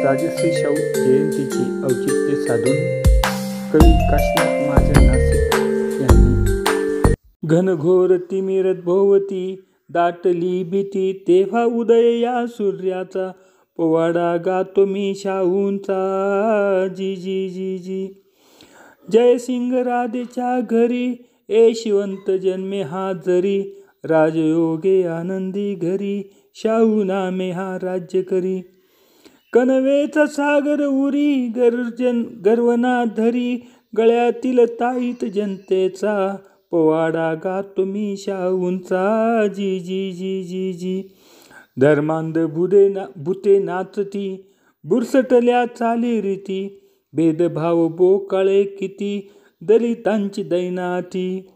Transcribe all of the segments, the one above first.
राजश्री शाहू जयंतीचे औचित्य साधून कवी काशीनाथ महाजन नाशिक यांनी घनघोर तिमिरत भोवती दाटली भीती, तेव्हा उदय या सूर्याचा पोवाडा गातो मी शाहूंचा. जी जी जी जी जयसिंग राधेच्या घरी यशवंत जन्मे हा जरी, राजयोगे आनंदी घरी शाहू नामे हा राज्य करी. कणवेचा सागर उरी गर्वना धरी, गळ्यातील ताईत जनतेचा पोवाडा गातो मी शाहूंचा. जी जी जी जी जी धर्मांध भूते नाचती, बुरसटल्या चालीरीती, भेदभाव बोकाळे किती, दलितांची दैनाती.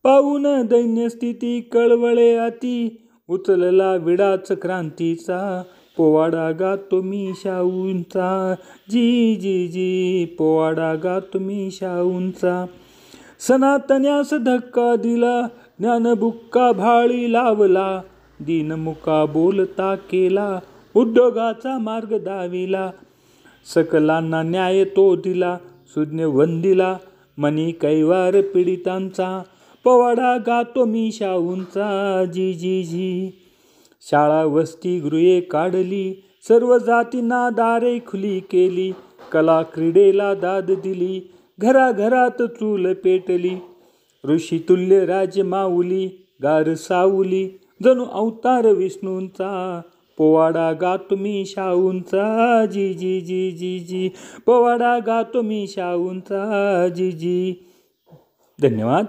पाहून दैन्यस्थिती कळवळे अति, उचलला विडाच क्रांतीचा पोवाडा गातो मी शाहूंचा. जी जी जी पोवाडा गातो मी शाहूंचा. सनातन्यास धक्का दिला, ज्ञानबुक्का भाळी लावला, दीनमुका बोलता केला, उद्योगाचा मार्ग दाविला. सकलांना न्याय तो दिला, सुज्ञ वंदिला, मनी कैवार पीडितांचा पोवाडा गातो मी शाहूंचा. जी जी जी शाळा वसतिगृहे काढली, सर्व जातींना दारे खुली केली, कला क्रीडेला दाद दिली, घराघरात चूल पेटली. ऋषितुल्य राजमाऊली गार सावली, जणू अवतार विष्णूंचा पोवाडा गातो मी शाहूंचा. जी जी जी जी जी पोवाडा गातो मी शाहूंचा. जी जी धन्यवाद.